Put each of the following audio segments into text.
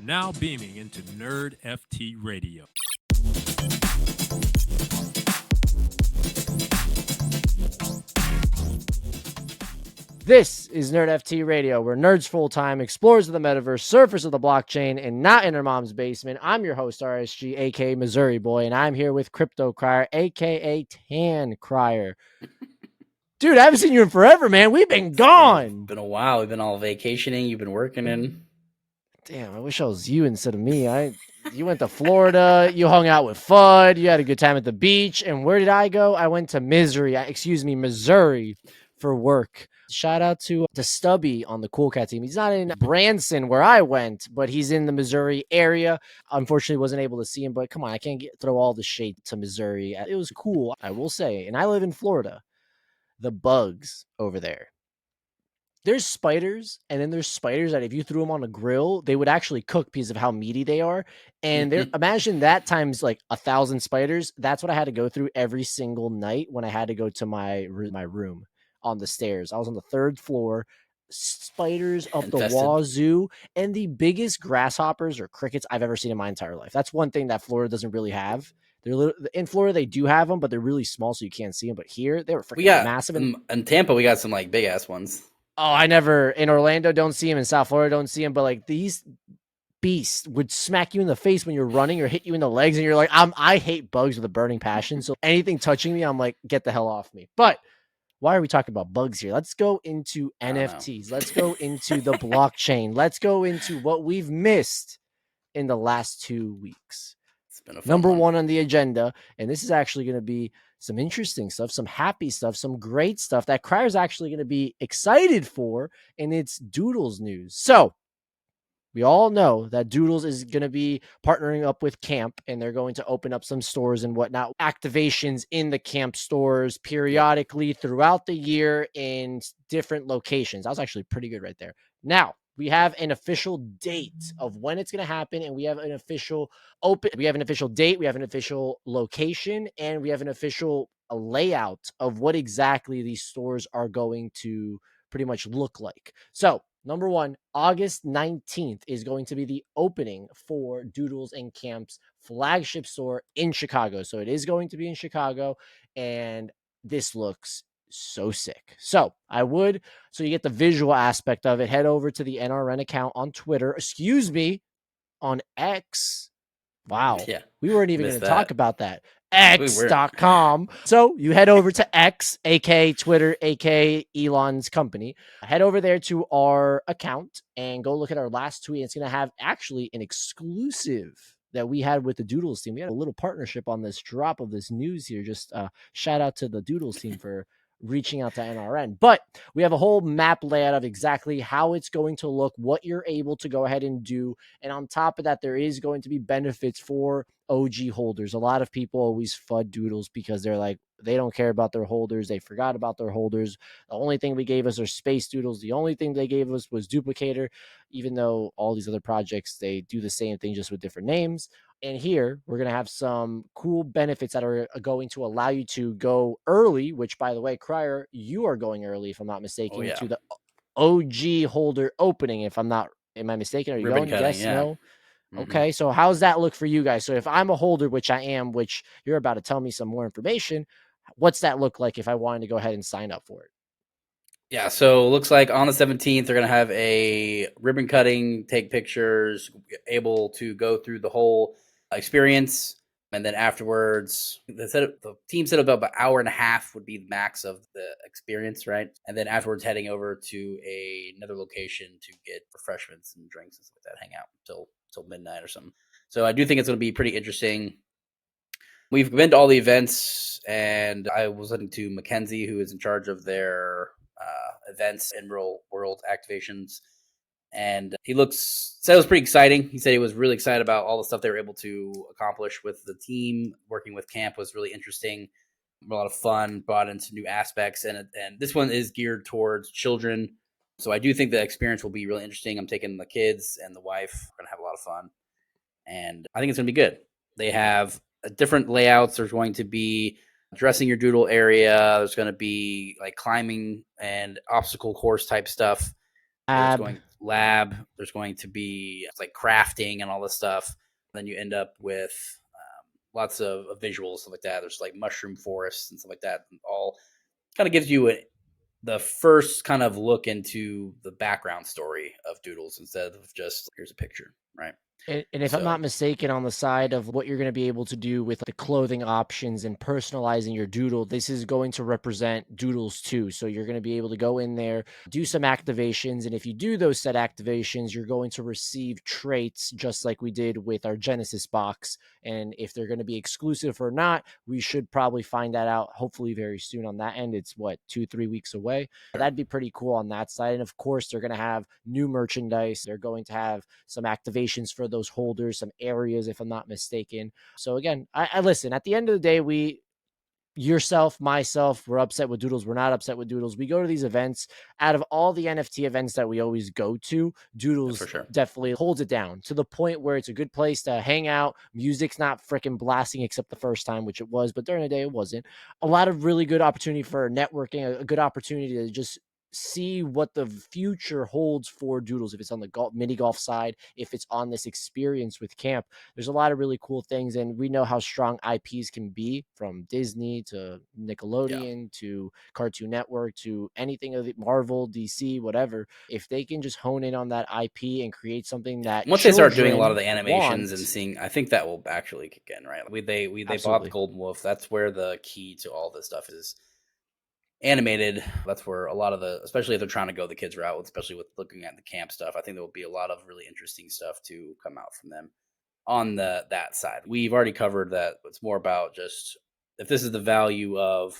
now beaming into NerdFT Radio. This is NerdFT Radio, where nerds full-time, explorers of the metaverse, surfers of the blockchain, and not in their mom's basement. I'm your host, RSG, a.k.a. Missouri Boy, and I'm here with Crypto Crier, a.k.a. Tan Crier. Dude, I haven't seen you in forever, man. We've been gone. Been a while. We've been all vacationing. You've been working in. Damn, I wish I was you instead of me. You went to Florida. You hung out with Fudd. You had a good time at the beach. And where did I go? I went to Missouri for work. Shout out to Stubby on the Cool Cat team. He's not in Branson where I went, but he's in the Missouri area. Unfortunately, wasn't able to see him, but come on, I can't throw all the shade to Missouri. It was cool, I will say. And I live in Florida. The bugs over there. There's spiders, and then there's spiders that if you threw them on a grill, they would actually cook because of how meaty they are. And imagine that times like 1,000 spiders. That's what I had to go through every single night when I had to go to my room on the stairs. I was on the 3rd floor, spiders up the wazoo, and the biggest grasshoppers or crickets I've ever seen in my entire life. That's one thing that Florida doesn't really have. In Florida, they do have them, but they're really small, so you can't see them. But here, they were freaking massive. In Tampa, we got some like big ass ones. Oh, I never in Orlando don't see them. In South Florida don't see them. But like these beasts would smack you in the face when you're running or hit you in the legs, and you're like, I hate bugs with a burning passion. So anything touching me, I'm like, get the hell off me. But why are we talking about bugs here? Let's go into NFTs. Let's go into the blockchain. Let's go into what we've missed in the last 2 weeks. Number one on the agenda, and this is actually going to be some interesting stuff, some happy stuff, some great stuff that Crier's actually going to be excited for, and it's Doodles news. So we all know that Doodles is going to be partnering up with Camp, and they're going to open up some stores and whatnot, activations in the Camp stores periodically throughout the year in different locations. That was actually pretty good right there. Now, we have an official date of when it's going to happen, and we have an official date, we have an official location, and we have an official layout of what exactly these stores are going to pretty much look like. So, number one, August 19th is going to be the opening for Doodles and Camp's flagship store in Chicago. So it is going to be in Chicago, and this looks so sick. So you get the visual aspect of it. Head over to the NRN account on Twitter. On X. Wow. Yeah. We weren't even going to talk about that. X.com. So you head over to X, aka Twitter, aka Elon's company. Head over there to our account and go look at our last tweet. It's going to have actually an exclusive that we had with the Doodles team. We had a little partnership on this drop of this news here. Just shout out to the Doodles team for reaching out to NRN. But we have a whole map layout of exactly how it's going to look, what you're able to go ahead and do. And on top of that, there is going to be benefits for OG holders. A lot of people always FUD Doodles because they're like, they don't care about their holders. They forgot about their holders. The only thing we gave us are space doodles. The only thing they gave us was duplicator, even though all these other projects, they do the same thing just with different names. And here we're going to have some cool benefits that are going to allow you to go early, which, by the way, Crier, you are going early, if I'm not mistaken, to the OG holder opening. Am I mistaken? Are you going? Yes, no? Mm-hmm. Okay, so how's that look for you guys? So if I'm a holder, which I am, which you're about to tell me some more information, what's that look like if I wanted to go ahead and sign up for it? Yeah, so it looks like on the 17th, they're going to have a ribbon cutting, take pictures, able to go through the whole experience. And then afterwards, the team said about an hour and a half would be the max of the experience, right? And then afterwards, heading over to another location to get refreshments and drinks and stuff like that, hang out till midnight or something. So I do think it's going to be pretty interesting. We've been to all the events, and I was listening to Mackenzie, who is in charge of their events and real world activations. And he said it was pretty exciting. He said he was really excited about all the stuff they were able to accomplish with the team. Working with Camp was really interesting. A lot of fun, brought into new aspects. And this one is geared towards children. So I do think the experience will be really interesting. I'm taking the kids and the wife. We're going to have a lot of fun. And I think it's going to be good. They have different layouts. There's going to be dressing your doodle area. There's going to be like climbing and obstacle course type stuff. There's going lab. There's going to be like crafting and all this stuff. Then you end up with lots of visuals, stuff like that. There's like mushroom forests and stuff like that. And all kind of gives you the first kind of look into the background story of Doodles instead of just here's a picture, right? And if I'm not mistaken, on the side of what you're going to be able to do with the clothing options and personalizing your doodle, this is going to represent Doodles too. So you're going to be able to go in there, do some activations. And if you do those set activations, you're going to receive traits just like we did with our Genesis box. And if they're going to be exclusive or not, we should probably find that out hopefully very soon on that end. It's what, 2-3 weeks away. Sure. That'd be pretty cool on that side. And of course, they're going to have new merchandise. They're going to have some activations for those holders, some areas, if I'm not mistaken. So again, I listen, at the end of the day, yourself, myself, we're upset with Doodles. We're not upset with Doodles. We go to these events. Out of all the NFT events that we always go to, Doodles definitely holds it down to the point where it's a good place to hang out. Music's not freaking blasting except the first time, which it was, but during the day it wasn't. A lot of really good opportunity for networking, a good opportunity to just see what the future holds for Doodles. If it's on the mini golf side, if it's on this experience with camp, there's a lot of really cool things. And we know how strong IPs can be, from Disney to Nickelodeon to Cartoon Network to anything of it, Marvel, DC, whatever. If they can just hone in on that IP and create something that once they start doing a lot of the animations and seeing, I think that will actually kick in, right? They bought the Golden Wolf. That's where the key to all this stuff is. Animated, that's where a lot of especially if they're trying to go the kids route, especially with looking at the camp stuff, I think there will be a lot of really interesting stuff to come out from them on that side. We've already covered that. It's more about just, if this is the value of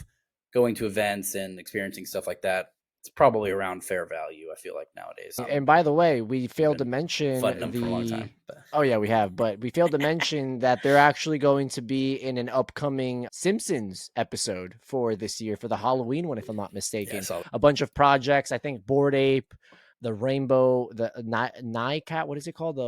going to events and experiencing stuff like that, it's probably around fair value, I feel like, nowadays. And by the way, we failed to mention them for a long time, oh yeah, we have, but we failed to mention that they're actually going to be in an upcoming Simpsons episode for this year, for the Halloween one, if I'm not mistaken. A bunch of projects, I think Bored Ape, the Rainbow, the Nine Cat, what is it called?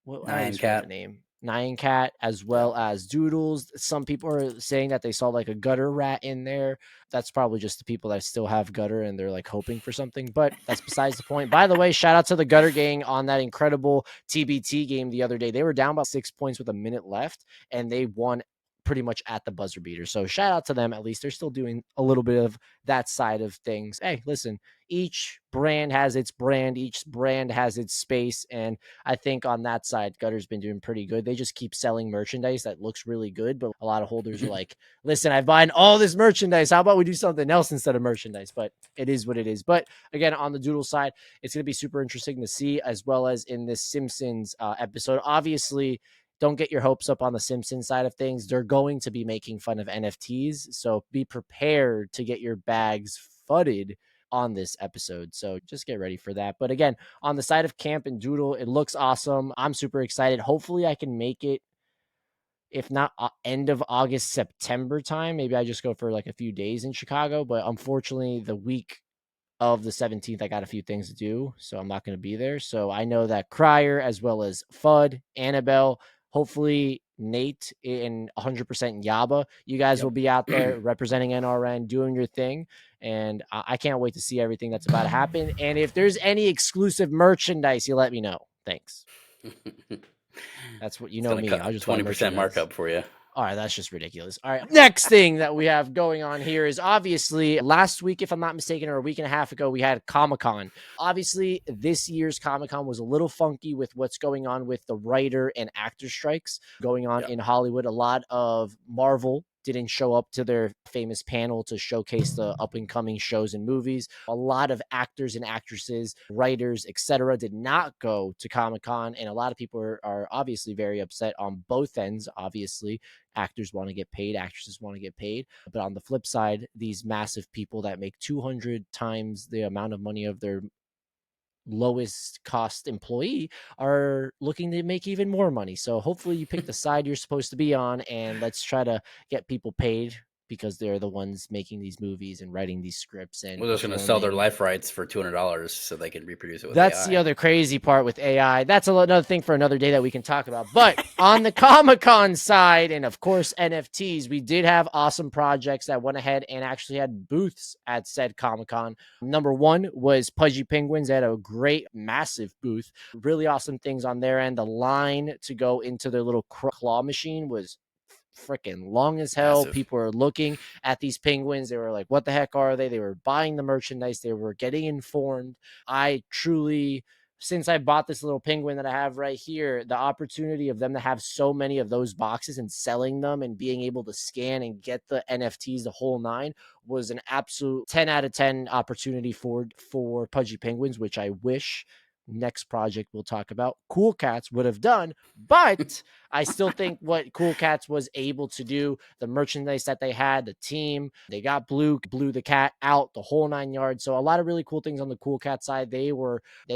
Nine Cat name. Nyan Cat, as well as Doodles. Some people are saying that they saw like a gutter rat in there. That's probably just the people that still have gutter and they're like hoping for something, but that's besides the point. By the way, shout out to the Gutter Gang on that incredible TBT game the other day. They were down about 6 points with a minute left and they won pretty much at the buzzer beater. So shout out to them. At least they're still doing a little bit of that side of things. Hey, listen, each brand has its brand. Each brand has its space. And I think on that side, Gutter's been doing pretty good. They just keep selling merchandise that looks really good. But a lot of holders are like, listen, I've bought all this merchandise. How about we do something else instead of merchandise? But it is what it is. But again, on the Doodle side, it's going to be super interesting to see, as well as in this Simpsons episode. Obviously, don't get your hopes up on the Simpsons side of things. They're going to be making fun of NFTs. So be prepared to get your bags fudded on this episode. So just get ready for that. But again, on the side of camp and Doodle, it looks awesome. I'm super excited. Hopefully I can make it, if not end of August, September time. Maybe I just go for like a few days in Chicago. But unfortunately, the week of the 17th, I got a few things to do, so I'm not going to be there. So I know that Crier, as well as Fudd, Annabelle, hopefully Nate, and 100% Yaba, you guys will be out there representing NRN, doing your thing. And I can't wait to see everything that's about to happen. And if there's any exclusive merchandise, you let me know. Thanks. That's what, you know me. I'll just 20% markup for you. All right, that's just ridiculous. All right, next thing that we have going on here is, obviously, last week, if I'm not mistaken, or a week and a half ago, we had Comic-Con. Obviously, this year's Comic-Con was a little funky with what's going on with the writer and actor strikes going on in Hollywood. A lot of Marvel didn't show up to their famous panel to showcase the up-and-coming shows and movies. A lot of actors and actresses, writers, etc., did not go to Comic-Con, and a lot of people are obviously very upset on both ends. Obviously, actors want to get paid, actresses want to get paid. But on the flip side, these massive people that make 200 times the amount of money of their lowest cost employee are looking to make even more money. So hopefully you pick the side you're supposed to be on, and let's try to get people paid, because they're the ones making these movies and writing these scripts and We're just going to sell their performing. life rights for $200 so they can reproduce it with That's AI. the other crazy part with AI. That's another thing for another day that we can talk about. But on the Comic-Con side, and of course NFTs, we did have awesome projects that went ahead and actually had booths at said Comic-Con. Number one was Pudgy Penguins. They had a great, massive booth. Really awesome things on their end. The line to go into their little claw machine was freaking long as hell. Massive. People were looking at these penguins. They were like, what the heck are they? They were buying the merchandise. They were getting informed. I truly, since I bought this little penguin that I have right here, the opportunity of them to have so many of those boxes and selling them and being able to scan and get the NFTs, the whole nine, was an absolute 10 out of 10 opportunity for Pudgy Penguins, which I wish next project we'll talk about Cool Cats would have done. But I still think what Cool Cats was able to do, the merchandise that they had, the team, they got blew the cat out, the whole 9 yards. So a lot of really cool things on the Cool Cat side. They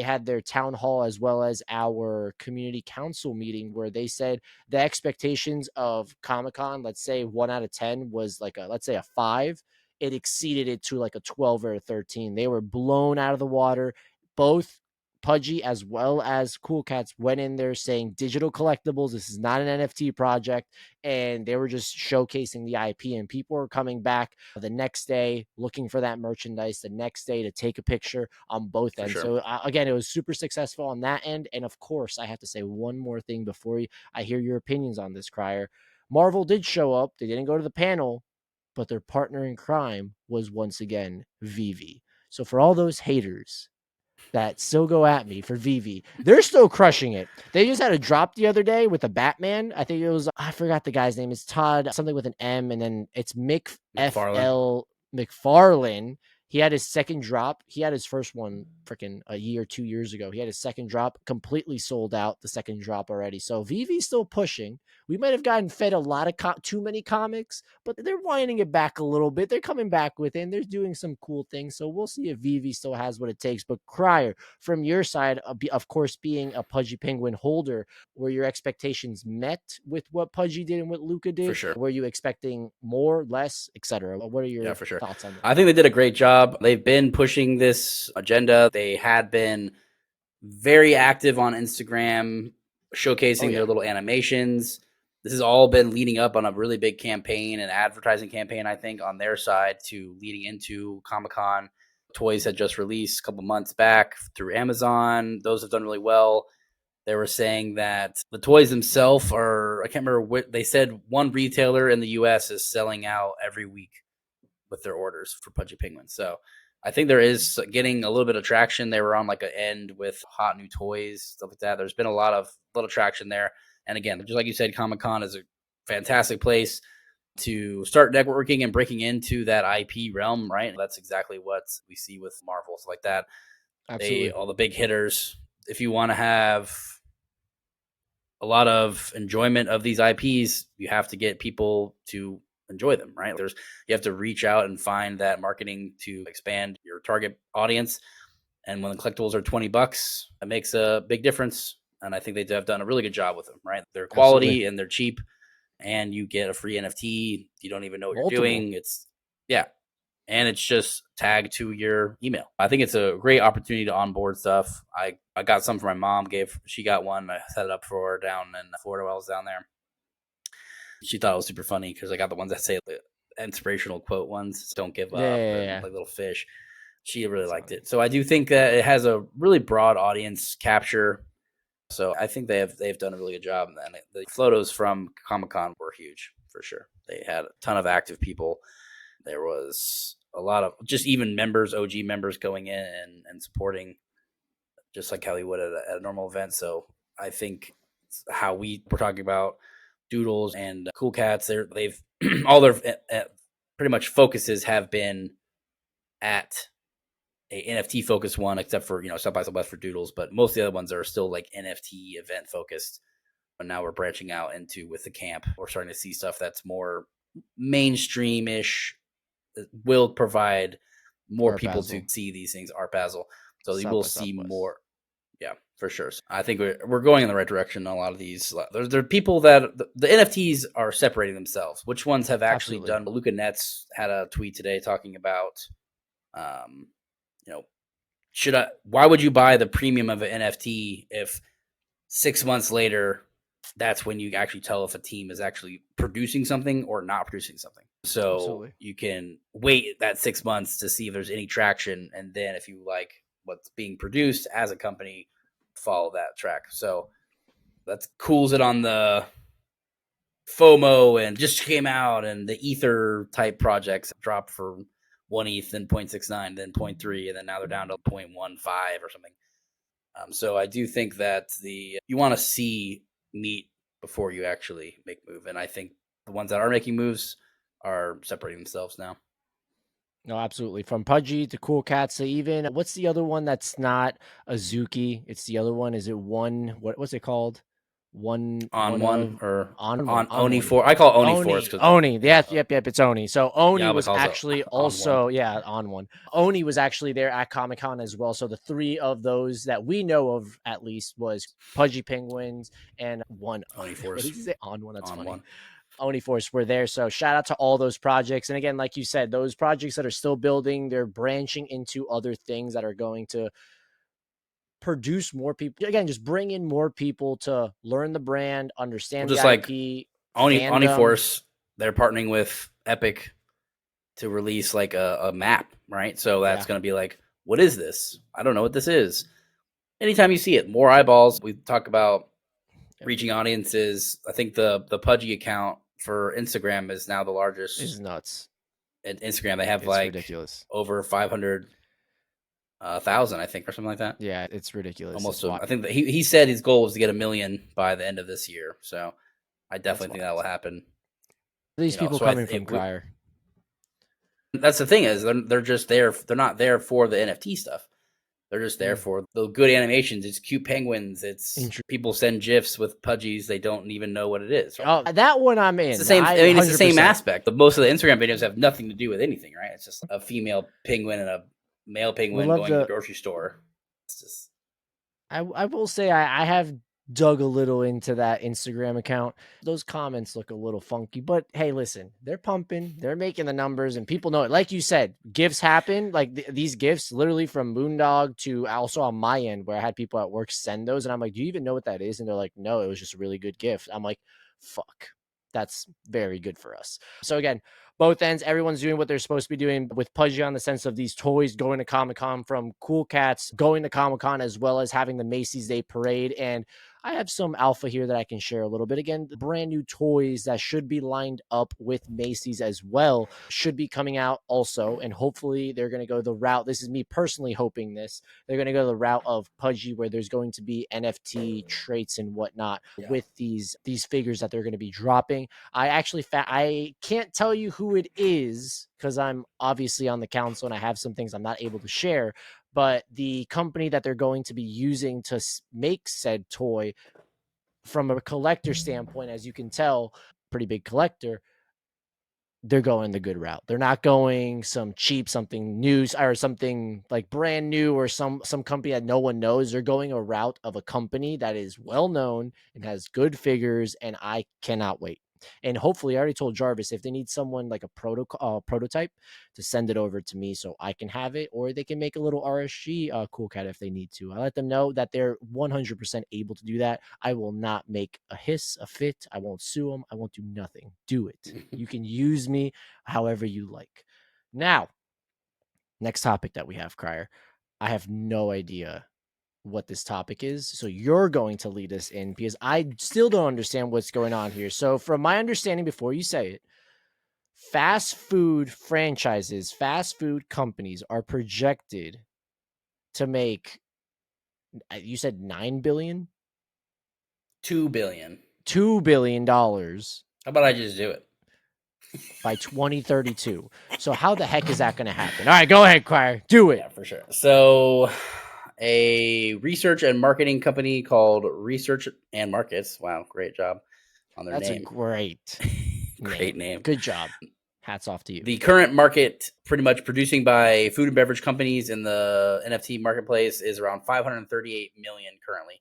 had their town hall as well as our community council meeting where they said the expectations of Comic-Con, let's say 1 out of 10 was like let's say a 5. It exceeded it to like a 12 or a 13. They were blown out of the water. Both Pudgy as well as Cool Cats went in there saying digital collectibles. This is not an NFT project. And they were just showcasing the IP, and people were coming back the next day looking for that merchandise the next day to take a picture on both ends. Sure. So again, it was super successful on that end. And of course, I have to say one more thing before I hear your opinions on this, Crier. Marvel did show up. They didn't go to the panel, but their partner in crime was once again Vivi. So for all those haters that still go at me for Vivi, they're still crushing it. They just had a drop the other day with a Batman. I think it was, I forgot the guy's name. It's Todd, something with an M, and then it's McFarlane. He had his second drop. He had his first one freaking a year, 2 years ago. He had his second drop, completely sold out the second drop already. So Vivi's still pushing. We might have gotten fed a lot of too many comics, but they're winding it back a little bit. They're coming back within. They're doing some cool things. So we'll see if Vivi still has what it takes. But Crier, from your side, of course, being a Pudgy Penguin holder, were your expectations met with what Pudgy did and what Luca did? For sure. Were you expecting more, less, etc.? What are your thoughts on that? I think they did a great job. They've been pushing this agenda. They had been very active on Instagram, showcasing their little animations. This has all been leading up on a really big campaign, an advertising campaign, I think, on their side to leading into Comic-Con. Toys had just released a couple months back through Amazon. Those have done really well. They were saying that the toys themselves are, I can't remember what they said, one retailer in the US is selling out every week with their orders for Pudgy Penguins. So I think there is getting a little bit of traction. They were on like an end with hot new toys, stuff like that. There's been a lot of little traction there. And again, just like you said, Comic-Con is a fantastic place to start networking and breaking into that IP realm, right? That's exactly what we see with Marvel, stuff like that. Absolutely. All the big hitters. If you want to have a lot of enjoyment of these IPs, you have to get people to enjoy them, right? You have to reach out and find that marketing to expand your target audience. And when the collectibles are $20, it makes a big difference. And I think they have done a really good job with them, right? They're quality Absolutely. and they're cheap, and you get a free NFT. You don't even know what you're doing. And it's just tagged to your email. I think it's a great opportunity to onboard stuff. I got some for my mom. She got one. I set it up for her down in Florida while I was down there. She thought it was super funny because I got the ones that say the inspirational quote ones. Don't give up. And like little fish. She really liked it. So I do think that it has a really broad audience capture. So I think they've done a really good job. And the photos from Comic-Con were huge for sure. They had a ton of active people. There was a lot of just even members, OG members going in and supporting, just like how he would at a normal event. So I think how we were talking about Doodles and Cool Cats, they've all their pretty much focuses have been at a NFT focused one, except for South by Southwest for Doodles, but most of the other ones are still like NFT event focused. But now we're branching out into with the camp. We're starting to see stuff that's more mainstream-ish, will provide more people to see these things. Art Basel, so you will see more. Yeah, for sure. I think we're going in the right direction. A lot of these, there are people that the NFTs are separating themselves. Which ones have actually Absolutely. done? Luca Nets had a tweet today talking about, you know, why would you buy the premium of an NFT if 6 months later, that's when you actually tell if a team is actually producing something or not producing something. So Absolutely. you can wait that 6 months to see if there's any traction. And then if you like what's being produced as a company, follow that track. So that cools it on the FOMO and just came out and the Ether type projects dropped for 1 ETH, then 0.69, then 0.3, and then now they're down to 0.15 or something. So I do think that you want to see meat before you actually make move. And I think the ones that are making moves are separating themselves now. No, absolutely. From Pudgy to Cool Cats to even what's the other one that's not Azuki? It's the other one. Is it what's it called? On Oni One. Force. I call it Oni Force because Oni. Yep. It's Oni. So Oni Yaba was calls it actually On also on one. Oni was actually there at Comic-Con as well. So the three of those that we know of at least was Pudgy Penguins and one Oni Force. What did you say? On one. That's On funny. one. Oni Force were there. So shout out to all those projects. And again, like you said, those projects that are still building, they're branching into other things that are going to produce more people. Again, just bring in more people to learn the brand, understand Just the like IP. Oni Force, they're partnering with Epic to release like a map, right? So that's going to be like, what is this? I don't know what this is. Anytime you see it, more eyeballs. We talk about reaching audiences. I think the Pudgy account for Instagram is now the largest. It's nuts. At Instagram, they have It's like ridiculous. over 500,000, I think, or something like that. Yeah, it's ridiculous. Almost. I think that he said his goal was to get 1 million by the end of this year. So I definitely think that will happen. These people coming from Crier. That's the thing is they're just there. They're not there for the NFT stuff. They're just there for the good animations. It's cute penguins. It's people send GIFs with Pudgies. They don't even know what it is. Right? Oh, that one I'm in. It's the same. It's the same aspect. But most of the Instagram videos have nothing to do with anything, right? It's just a female penguin and a male penguin going to the grocery store. It's just. I will say I have dug a little into that Instagram account. Those comments look a little funky, but hey, listen, they're pumping, they're making the numbers, and people know it. Like you said, gifts happen. Like these gifts, literally from Moondog to also on my end, where I had people at work send those, and I'm like, "Do you even know what that is?" And they're like, "No, it was just a really good gift." I'm like, "Fuck." That's very good for us. So again, both ends, everyone's doing what they're supposed to be doing with Pudgy on the sense of these toys going to Comic-Con, from Cool Cats going to Comic-Con, as well as having the Macy's Day Parade. And I have some alpha here that I can share a little bit. Again, the brand new toys that should be lined up with Macy's as well should be coming out also. And hopefully they're going to go the route. This is me personally hoping this. They're going to go the route of Pudgy, where there's going to be NFT traits and whatnot with these figures that they're going to be dropping. I actually I can't tell you who it is because I'm obviously on the council and I have some things I'm not able to share. But the company that they're going to be using to make said toy, from a collector standpoint, as you can tell, pretty big collector, they're going the good route. They're not going some cheap, something new or something like brand new or some company that no one knows. They're going a route of a company that is well known and has good figures, and I cannot wait. And hopefully, I already told Jarvis if they need someone like a prototype to send it over to me so I can have it, or they can make a little RSG Cool Cat if they need to. I let them know that they're 100% able to do that. I will not make a hiss, a fit. I won't sue them. I won't do nothing. Do it. You can use me however you like. Now, next topic that we have, Crier. I have no idea what this topic is. So you're going to lead us in because I still don't understand what's going on here. So from my understanding, before you say it, fast food franchises, fast food companies are projected to make, you said 9 billion? $2 billion. $2 billion. How about I just do it? By 2032. So how the heck is that going to happen? All right, go ahead, Crier. Do it. Yeah, for sure. So a research and marketing company called Research and Markets. Wow, great job on their name. That's a great name. Good job. Hats off to you. The current market, pretty much producing by food and beverage companies in the NFT marketplace, is around 538 million currently.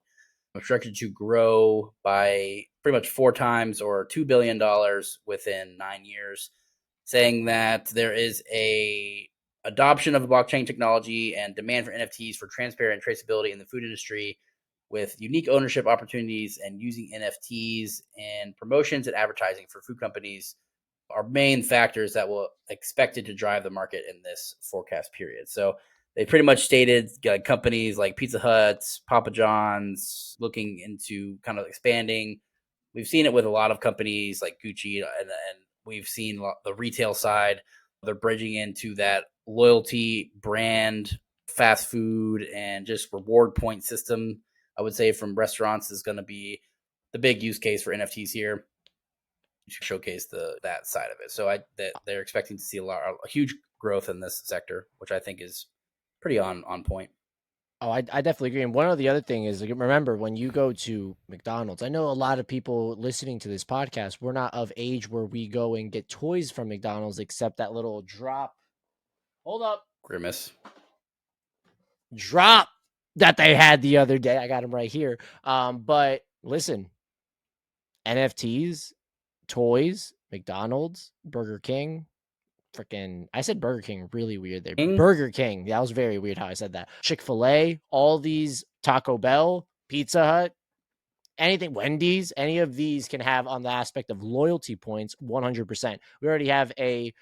Projected to grow by pretty much 4 times or $2 billion within 9 years, saying that there is a adoption of the blockchain technology and demand for NFTs for transparent traceability in the food industry, with unique ownership opportunities and using NFTs and promotions and advertising for food companies are main factors that will expected to drive the market in this forecast period. So they pretty much stated companies like Pizza Hut, Papa John's looking into kind of expanding. We've seen it with a lot of companies like Gucci, and we've seen the retail side. They're bridging into that loyalty brand, fast food, and just reward point system. I would say from restaurants is going to be the big use case for NFTs here. Showcase that side of it. So they're expecting to see a huge growth in this sector, which I think is pretty on point. Oh, I definitely agree. And one of the other thing is, remember, when you go to McDonald's, I know a lot of people listening to this podcast, we're not of age where we go and get toys from McDonald's, except that little drop. Hold up. Grimace. Drop that they had the other day. I got them right here. But listen, NFTs, toys, McDonald's, Burger King, I said Burger King really weird there. Burger King. That was very weird how I said that. Chick-fil-A, all these, Taco Bell, Pizza Hut, anything, Wendy's, any of these can have on the aspect of loyalty points 100%. We already have a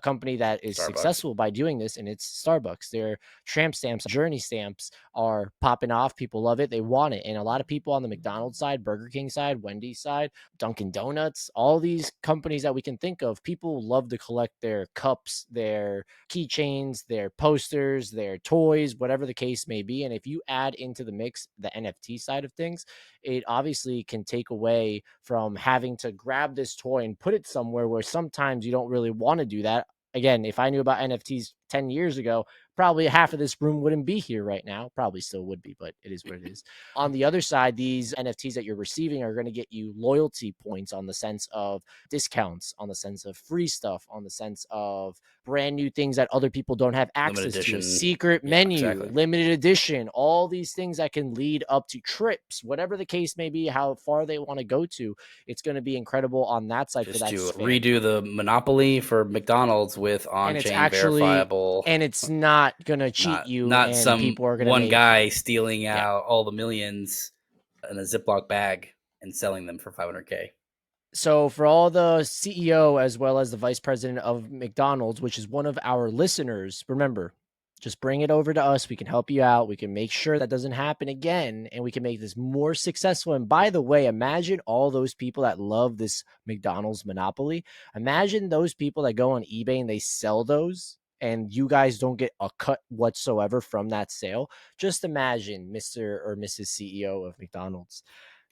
company that is successful by doing this, and it's Starbucks. Their tramp stamps, journey stamps are popping off. People love it. They want it. And a lot of people on the McDonald's side, Burger King side, Wendy's side, Dunkin' Donuts, all these companies that we can think of, people love to collect their cups, their keychains, their posters, their toys, whatever the case may be. And if you add into the mix the NFT side of things, it obviously can take away from having to grab this toy and put it somewhere where sometimes you don't really want to do that. Again, if I knew about NFTs 10 years ago, probably half of this room wouldn't be here right now. Probably still would be, but it is what it is. On the other side, these NFTs that you're receiving are going to get you loyalty points on the sense of discounts, on the sense of free stuff, on the sense of brand new things that other people don't have access to, a secret menu, limited edition, all these things that can lead up to trips, whatever the case may be, how far they want to go to. It's going to be incredible on that side. Just for that to span. redo the monopoly for McDonald's with on-chain verifiable. And it's not going to cheat you. Not and some people are one guy stealing out all the millions in a Ziploc bag and selling them for $500K. So for all the CEO as well as the vice president of McDonald's, which is one of our listeners, remember, just bring it over to us. We can help you out. We can make sure that doesn't happen again, and we can make this more successful. And by the way, imagine all those people that love this McDonald's monopoly. Imagine those people that go on eBay and they sell those, and you guys don't get a cut whatsoever from that sale. Just imagine, Mr. or Mrs. CEO of McDonald's.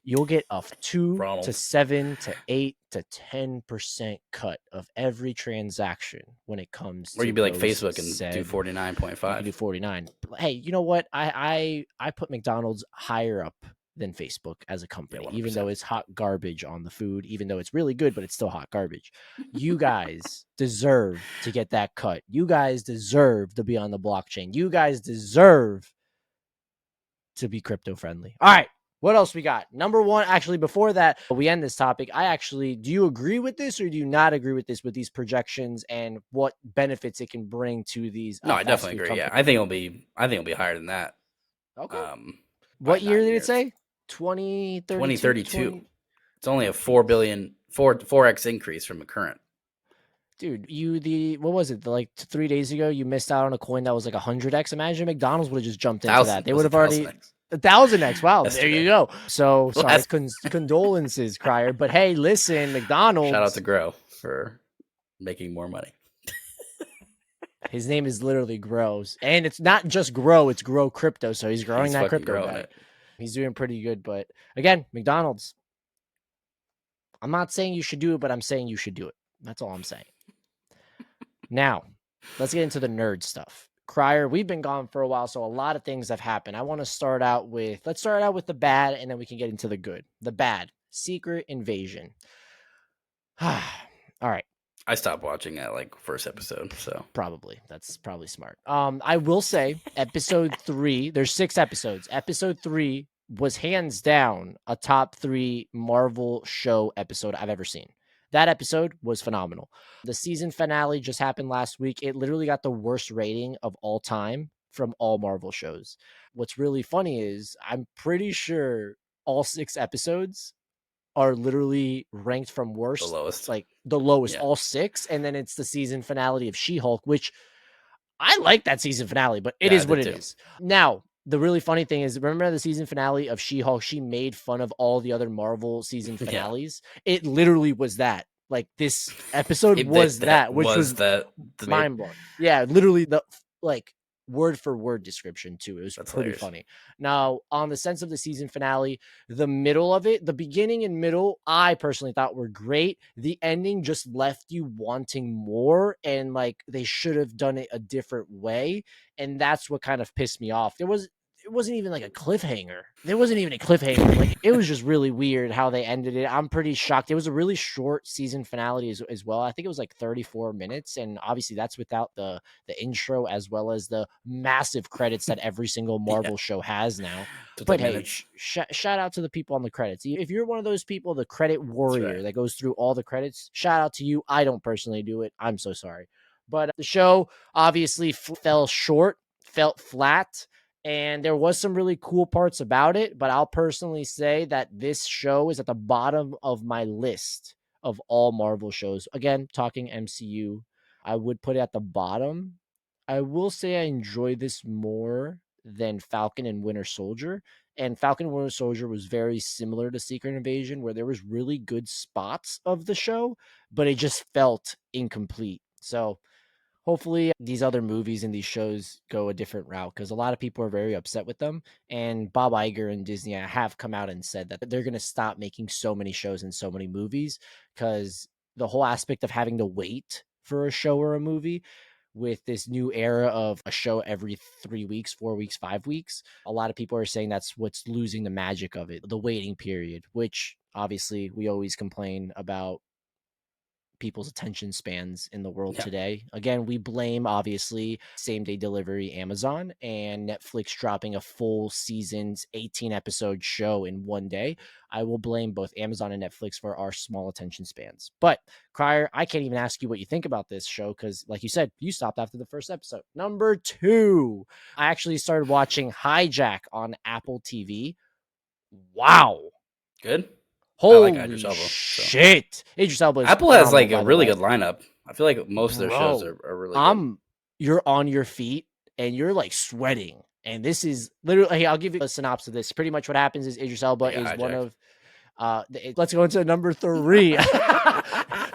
You'll get a 2 to 7 to 8 to 10% cut of every transaction when it comes to. Or you'd be like Facebook and do 49.5. You do 49. Hey, you know what? I put McDonald's higher up than Facebook as a company, even though it's hot garbage on the food, even though it's really good, but it's still hot garbage. You guys deserve to get that cut. You guys deserve to be on the blockchain. You guys deserve to be crypto friendly. All right. What else we got? Number one, actually, before that, we end this topic. Do you agree with this or do you not agree with this, with these projections and what benefits it can bring to these? No, I definitely agree. Companies? Yeah, I think it'll be higher than that. Okay. What year did it say? 2032. It's only a 4x increase from the current. Dude, what was it? Like 3 days ago, you missed out on a coin that was like 100x. Imagine McDonald's would have just jumped into that. They would have already 1,000x. Wow, there you go. So sorry, condolences, Crier. But hey, listen, McDonald's. Shout out to Grow for making more money. His name is literally Grows, and it's not just Grow; it's Grow Crypto. So he's growing that crypto guy. He's doing pretty good. But again, McDonald's. I'm not saying you should do it, but I'm saying you should do it. That's all I'm saying. Now, let's get into the nerd stuff. Crier, we've been gone for a while, so a lot of things have happened. I want to start out with the bad, and then we can get into the good. The bad, Secret Invasion. All right. I stopped watching at like first episode. So Probably. That's probably smart. I will say episode 3, there's 6 episodes. Episode 3 was hands down a top 3 Marvel show episode I've ever seen. That episode was phenomenal. The season finale just happened last week. It literally got the worst rating of all time from all Marvel shows. What's really funny is I'm pretty sure all 6 episodes are literally ranked from the worst, lowest. like the lowest, Yeah. all 6, and then it's the season finale of She-Hulk, which I like that season finale, but it Yeah, is I what did it too. is. Now, the really funny thing is, remember the season finale of She-Hulk? She made fun of all the other Marvel season Yeah. finales. It literally was that. Like this episode It- was that, which was that mind blowing. Yeah, literally the like word for word description too. It was That's pretty hilarious. funny. Now, on the sense of the season finale, the middle of it, the beginning and middle, I personally thought were great. The ending just left you wanting more, and like they should have done it a different way. And that's what kind of pissed me off. It wasn't even like a cliffhanger. There wasn't even a cliffhanger. Like it was just really weird how they ended it. I'm pretty shocked. It was a really short season finale as well. I think it was like 34 minutes, and obviously that's without the intro as well as the massive credits that every single Marvel show has now. But hey, shout out to the people on the credits. If you're one of those people, the credit warrior that goes through all the credits, shout out to you. I don't personally do it. I'm so sorry. But the show obviously fell short, felt flat. And there was some really cool parts about it, but I'll personally say that this show is at the bottom of my list of all Marvel shows. Again, talking MCU, I would put it at the bottom. I will say I enjoy this more than Falcon and Winter Soldier. And Falcon and Winter Soldier was very similar to Secret Invasion, where there was really good spots of the show, but it just felt incomplete. So hopefully these other movies and these shows go a different route, because a lot of people are very upset with them. And Bob Iger and Disney have come out and said that they're going to stop making so many shows and so many movies, because the whole aspect of having to wait for a show or a movie with this new era of a show every 3 weeks, 4 weeks, 5 weeks, a lot of people are saying that's what's losing the magic of it, the waiting period, which obviously we always complain about people's attention spans in the world today. Again, we blame obviously same day delivery Amazon and Netflix dropping a full season's 18 episode show in one day. I will blame both Amazon and Netflix for our small attention spans. But Crier, I can't even ask you what you think about this show, because like you said, you stopped after the first episode. Number 2, I actually started watching Hijack on Apple TV. Wow. Good. Holy I like Idris Elba, shit. Idris Elba is Apple has like phenomenal, a by the really way. good lineup. I feel like most of their shows are really good. You're on your feet and you're like sweating. And this is literally, hey, I'll give you a synopsis of this. Pretty much what happens is Idris Elba is one of, let's go into number 3.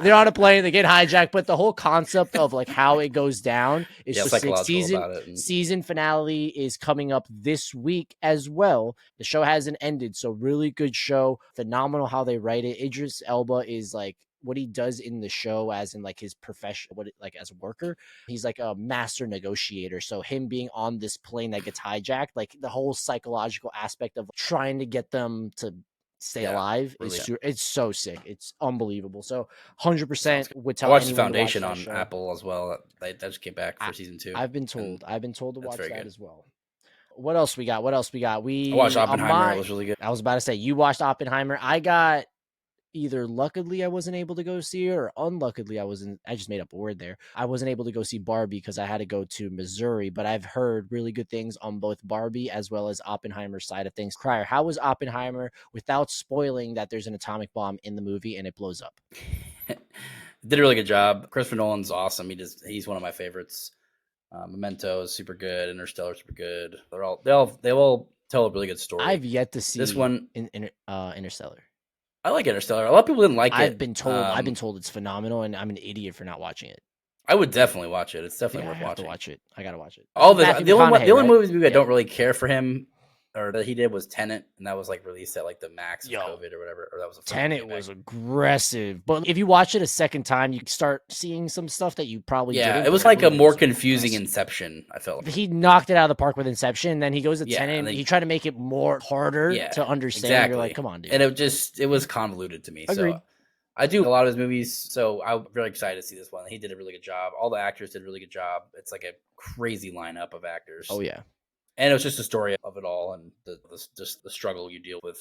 They're on a plane, they get hijacked, but the whole concept of like how it goes down is so sick. Season finale is coming up this week as well. The show hasn't ended, so really good show. Phenomenal how they write it. Idris Elba is like, what he does in the show as in like his profession, like as a worker, he's like a master negotiator. So him being on this plane that gets hijacked, like the whole psychological aspect of trying to get them to stay alive is it's so sick. It's unbelievable. So 100% would tell. I watched The Foundation on Apple as well. That just came back for season 2. I've been told to watch that as well. What else we got? I watched Oppenheimer. It was really good. I was about to say, you watched Oppenheimer. I got either luckily I wasn't able to go see it, or unluckily I just made up a word there. I wasn't able to go see Barbie because I had to go to Missouri, but I've heard really good things on both Barbie as well as Oppenheimer's side of things. Crier, how was Oppenheimer without spoiling that there's an atomic bomb in the movie and it blows up? Did a really good job. Christopher Nolan's awesome. He's one of my favorites. Memento is super good. Interstellar super good. They all tell a really good story. I've yet to see this one in Interstellar. I like Interstellar. A lot of people didn't like it. I've been told it's phenomenal, and I'm an idiot for not watching it. I would definitely watch it. It's definitely worth watching. I gotta watch it. The only movie I don't really care for him or that he did was Tenet, and that was like released at like the max of COVID or whatever. Or that was Tenet was aggressive, but if you watch it a second time, you start seeing some stuff that you probably didn't. It was like a more confusing Inception. I felt he knocked it out of the park with Inception, and then he goes to Tenet, and he tried to make it more harder to understand. Exactly. You're like, come on, dude. And it was convoluted to me. Agreed. So I do a lot of his movies, so I'm really excited to see this one. He did a really good job. All the actors did a really good job. It's like a crazy lineup of actors. Oh yeah. And it was just a story of it all, and just the struggle you deal with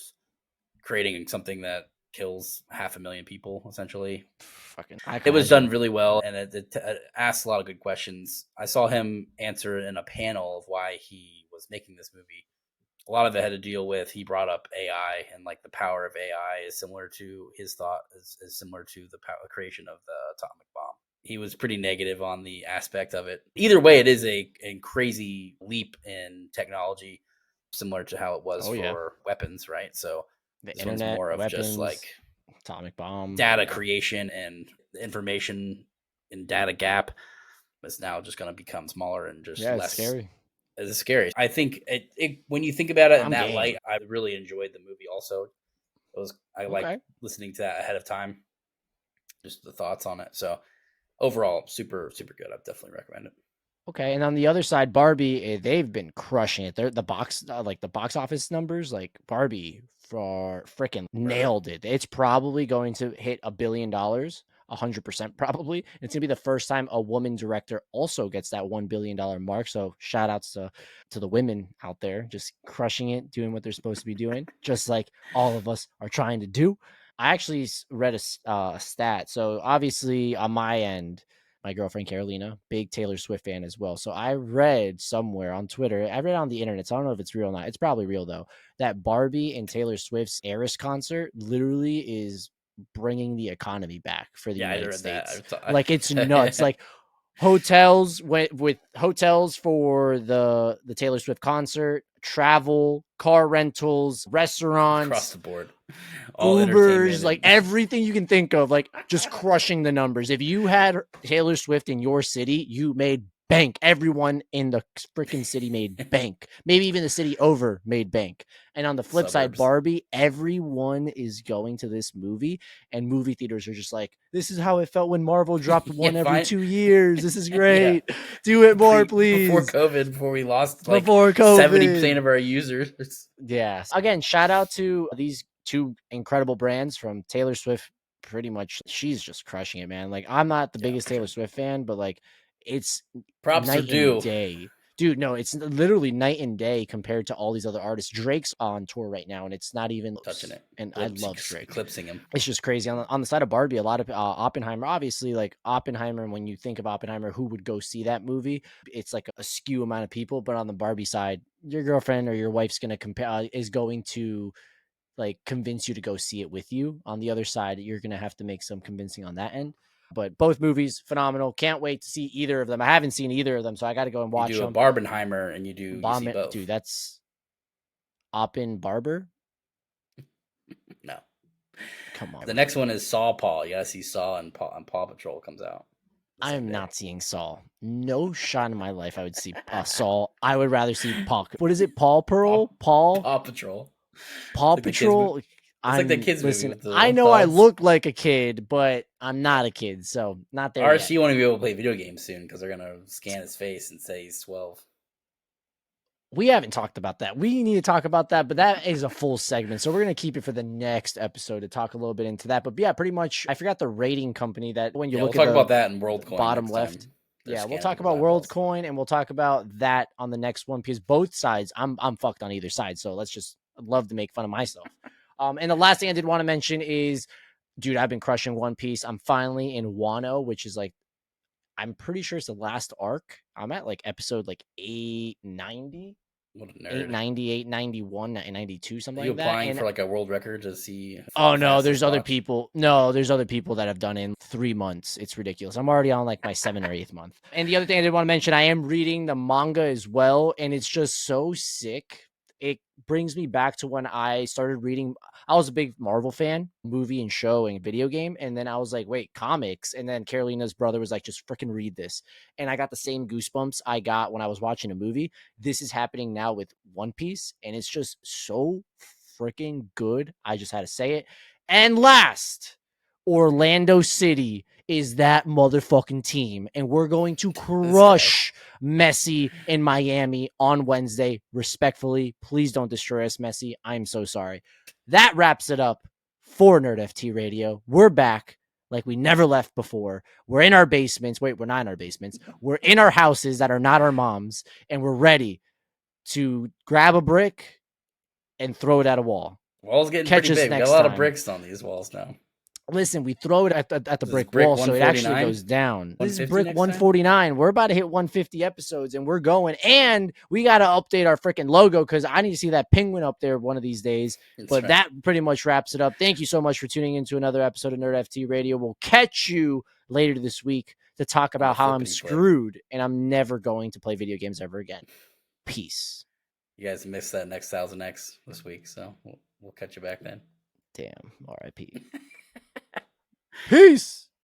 creating something that kills 500,000 people, essentially. Fucking it was done really well, and it asked a lot of good questions. I saw him answer in a panel of why he was making this movie. A lot of it had to deal with, he brought up AI, and like the power of AI is similar to his thought, is similar to the creation of the atomic bomb. He was pretty negative on the aspect of it. Either way, it is a crazy leap in technology, similar to how it was for weapons, right? So the this internet, one's more of weapons, just like atomic bomb, data creation, and information and data gap is now just going to become smaller and just less scary. It's scary. I think it when you think about it in that game. light, I really enjoyed the movie. Also, I like listening to that ahead of time, just the thoughts on it. So overall, super good. I'd definitely recommend it. Okay, and on the other side, Barbie, they've been crushing it. They're the box office numbers, like Barbie for freaking nailed it. It's probably going to hit $1 billion, 100% probably. It's gonna be the first time a woman director also gets that $1 billion mark. So shout outs to the women out there, just crushing it, doing what they're supposed to be doing, just like all of us are trying to do. I actually read a stat. So obviously on my end, my girlfriend Carolina, big Taylor Swift fan as well. So I read somewhere on Twitter, I read on the internet, so I don't know if it's real or not. It's probably real though, that Barbie and Taylor Swift's Eras concert literally is bringing the economy back for the United States. Like it's nuts. Like hotels with hotels for the Taylor Swift concert, travel, car rentals, restaurants, across the board, all Ubers, like everything you can think of, like just crushing the numbers. If you had Taylor Swift in your city, you made bank. Everyone in the freaking city made bank. Maybe even the city over made bank. And on the flip side, Barbie, everyone is going to this movie, and movie theaters are just like, this is how it felt when Marvel dropped one every 2 years. This is great. Do it more, please. Before we lost like 70% of our users. Yes. Again, shout out to these two incredible brands from Taylor Swift. Pretty much, she's just crushing it, man. Like, I'm not the biggest Taylor Swift fan, but like, it's props night are due. And day. Dude, no, it's literally night and day compared to all these other artists. Drake's on tour right now, and it's not even touching it. And I love Drake, eclipsing him. It's just crazy. On the side of Barbie, a lot of Oppenheimer. Obviously, like Oppenheimer. When you think of Oppenheimer, who would go see that movie? It's like a skew amount of people. But on the Barbie side, your girlfriend or your wife's gonna is going to like convince you to go see it with you. On the other side, you're gonna have to make some convincing on that end. But both movies, phenomenal. Can't wait to see either of them. I haven't seen either of them, so I got to go and watch them. You do a Barbenheimer and you see both. Dude, that's Oppen Barber? No. Come on. The next one is Saw Paw. You got to see Saw and Paw Patrol comes out. I am not seeing Saw. No shot in my life I would see Saw. I would rather see Paw. What is it? Paw Patrol? Paw Patrol. Paw Patrol? It's like the kids movie. With I know dogs. I look like a kid, but I'm not a kid, so not there. RC won't be able to play video games soon because they're gonna scan his face and say he's 12. We haven't talked about that. We need to talk about that, but that is a full segment, so we're gonna keep it for the next episode to talk a little bit into that. But yeah, pretty much. I forgot the rating company that when you look we'll at talk about that in WorldCoin bottom left. Yeah, we'll talk about WorldCoin and we'll talk about that on the next one because both sides, I'm fucked on either side. So I'd love to make fun of myself. And the last thing I did want to mention is, dude, I've been crushing One Piece. I'm finally in Wano, which is like, I'm pretty sure it's the last arc. I'm at like episode like 890. What a nerd. 890, 891, 892, something like that. Are you applying for like a world record to see? Oh, no, there's other people. No, there's other people that have done it in 3 months. It's ridiculous. I'm already on like my 7th or 8th month. And the other thing I did want to mention, I am reading the manga as well. And it's just so sick. It brings me back to when I started reading. I was a big Marvel fan, movie and show and video game. And then I was like, wait, comics. And then Carolina's brother was like, just freaking read this. And I got the same goosebumps I got when I was watching a movie. This is happening now with One Piece. And it's just so freaking good. I just had to say it. And last, Orlando City is that motherfucking team. And we're going to crush Messi in Miami on Wednesday. Respectfully, please don't destroy us, Messi. I'm so sorry. That wraps it up for NerdFT Radio. We're back like we never left before. We're in our basements. Wait, we're not in our basements. We're in our houses that are not our moms, and we're ready to grab a brick and throw it at a wall. Wall's getting Catch pretty us big. We got next a lot of time. bricks on these walls now. Listen, we throw it at the This is brick brick wall, so it actually 149? goes down. This is 150 brick next time? 149. We're about to hit 150 episodes, and we're going. And we got to update our freaking logo because I need to see that penguin up there one of these days. That's But right. that pretty much wraps it up. Thank you so much for tuning into another episode of NerdFT Radio. We'll catch you later this week to talk about how I'm flippity flip. screwed and I'm never going to play video games ever again. Peace. You guys missed that next 1000X this week, so we'll catch you back then. Damn. R.I.P. Peace.